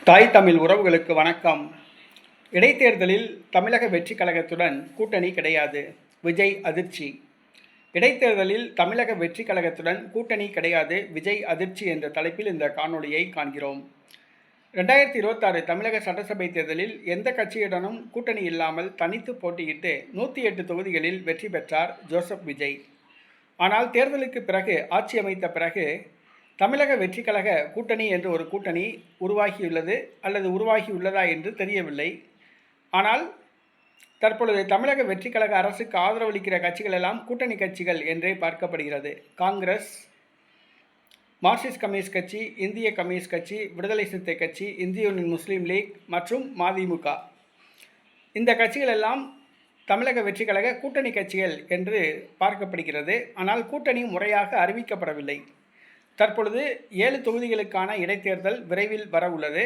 தாய் தமிழ் உறவுகளுக்கு வணக்கம். இடைத்தேர்தலில் தமிழக வெற்றிக் கழகத்துடன் கூட்டணி கிடையாது. விஜய் அதிர்ச்சி. இடைத்தேர்தலில் தமிழக வெற்றிக் கழகத்துடன் கூட்டணி கிடையாது, விஜய் அதிர்ச்சி என்ற தலைப்பில் இந்த காணொளியை காண்கிறோம். 2026 தமிழக சட்டசபை தேர்தலில் எந்த கட்சியுடனும் கூட்டணி இல்லாமல் தனித்து போட்டியிட்டு 108 தொகுதிகளில் வெற்றி பெற்றார் ஜோசப் விஜய். ஆனால் தேர்தலுக்கு பிறகு, ஆட்சி அமைத்த பிறகு தமிழக வெற்றிக் கழக கூட்டணி என்று ஒரு கூட்டணி உருவாகியுள்ளது அல்லது உருவாகியுள்ளதா என்று தெரியவில்லை. ஆனால் தற்பொழுது தமிழக வெற்றிக் கழக அரசுக்கு ஆதரவளிக்கிற கட்சிகள் எல்லாம் கூட்டணி கட்சிகள் என்றே பார்க்கப்படுகிறது. காங்கிரஸ், மார்க்சிஸ்ட் கம்யூனிஸ்ட் கட்சி, இந்திய கம்யூனிஸ்ட் கட்சி, விடுதலை சிறுத்தை கட்சி, இந்திய யூனியன் முஸ்லீம் லீக் மற்றும் மதிமுக, இந்த கட்சிகள் எல்லாம் தமிழக வெற்றிக் கழக கூட்டணி கட்சிகள் என்று பார்க்கப்படுகிறது. ஆனால் கூட்டணி முறையாக அறிவிக்கப்படவில்லை. தற்பொழுது 7 தொகுதிகளுக்கான இடைத்தேர்தல் விரைவில் வர உள்ளது.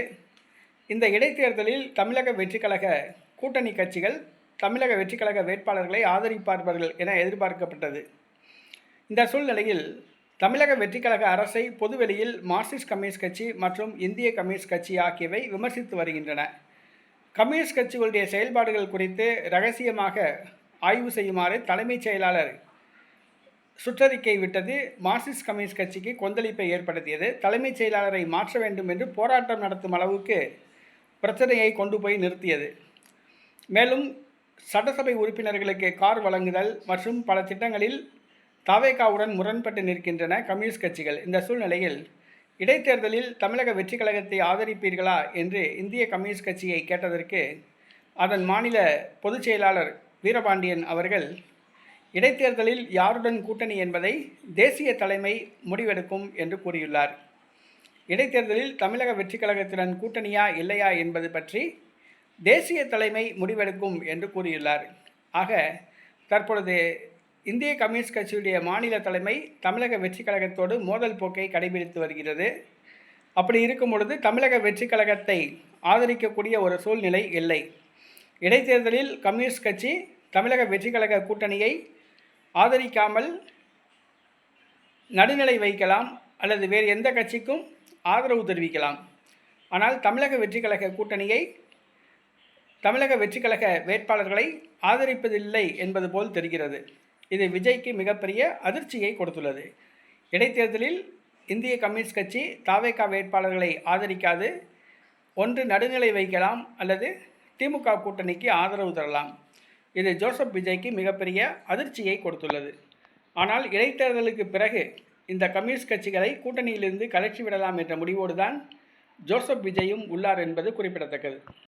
இந்த இடைத்தேர்தலில் தமிழக வெற்றிக் கழக கூட்டணி கட்சிகள் தமிழக வெற்றிக் கழக வேட்பாளர்களை ஆதரிப்பார்கள் என எதிர்பார்க்கப்பட்டது. இந்த சூழ்நிலையில் தமிழக வெற்றிக் கழக அரசை பொதுவெளியில் மார்க்சிஸ்ட் கம்யூனிஸ்ட் கட்சி மற்றும் இந்திய கம்யூனிஸ்ட் கட்சி ஆகியவை விமர்சித்து வருகின்றன. கம்யூனிஸ்ட் கட்சிகளுடைய செயல்பாடுகள் குறித்து ரகசியமாக ஆய்வு செய்யுமாறு தலைமைச் செயலாளர் சுற்றறிக்கை விட்டது மார்க்சிஸ்ட் கம்யூனிஸ்ட் கட்சிக்கு கொந்தளிப்பை ஏற்படுத்தியது. தலைமைச் செயலாளரை மாற்ற வேண்டும் என்று போராட்டம் நடத்தும் அளவுக்கு பிரச்சனையை கொண்டு போய் நிறுத்தியது. மேலும் சட்டசபை உறுப்பினர்களுக்கு கார் வழங்குதல் மற்றும் பல திட்டங்களில் தவேகாவுடன் முரண்பட்டு நிற்கின்றன கம்யூனிஸ்ட் கட்சிகள். இந்த சூழ்நிலையில் இடைத்தேர்தலில் தமிழக வெற்றிக் கழகத்தை ஆதரிப்பீர்களா என்று இந்திய கம்யூனிஸ்ட் கட்சியை கேட்டதற்கு அதன் மாநில பொதுச் செயலாளர் வீரபாண்டியன் அவர்கள், இடைத்தேர்தலில் யாருடன் கூட்டணி என்பதை தேசிய தலைமை முடிவெடுக்கும் என்று கூறியுள்ளார். இடைத்தேர்தலில் தமிழக வெற்றிக் கழகத்துடன் கூட்டணியா இல்லையா என்பது பற்றி தேசிய தலைமை முடிவெடுக்கும் என்று கூறியுள்ளார். ஆக தற்பொழுது இந்திய கம்யூனிஸ்ட் கட்சியுடைய மாநில தலைமை தமிழக வெற்றிக் கழகத்தோடு மோதல் போக்கை கடைபிடித்து வருகிறது. அப்படி இருக்கும் பொழுது தமிழக வெற்றிக் கழகத்தை ஆதரிக்கக்கூடிய ஒரு சூழ்நிலை இல்லை. இடைத்தேர்தலில் கம்யூனிஸ்ட் கட்சி தமிழக வெற்றிக் கழக கூட்டணியை ஆதரிக்காமல் நடுநிலை வைக்கலாம் அல்லது வேறு எந்த கட்சிக்கும் ஆதரவு தெரிவிக்கலாம். ஆனால் தமிழக வெற்றிக் கழக கூட்டணியை, தமிழக வெற்றிக் கழக வேட்பாளர்களை ஆதரிப்பதில்லை என்பது போல் தெரிகிறது. இது விஜய்க்கு மிகப்பெரிய அதிர்ச்சியை கொடுத்துள்ளது. இடைத்தேர்தலில் இந்திய கம்யூனிஸ்ட் கட்சி தவேகா வேட்பாளர்களை ஆதரிக்காது, ஒன்று நடுநிலை வைக்கலாம் அல்லது திமுக கூட்டணிக்கு ஆதரவு தரலாம். இது ஜோசப் விஜய்க்கு மிகப்பெரிய அதிர்ச்சியை கொடுத்துள்ளது. ஆனால் இடைத்தேர்தலுக்கு பிறகு இந்த கம்யூனிஸ்ட் கட்சிகளை கூட்டணியிலிருந்து கலற்றிவிடலாம் என்ற முடிவோடு தான் ஜோசப் விஜயும் உள்ளார் என்பது குறிப்பிடத்தக்கது.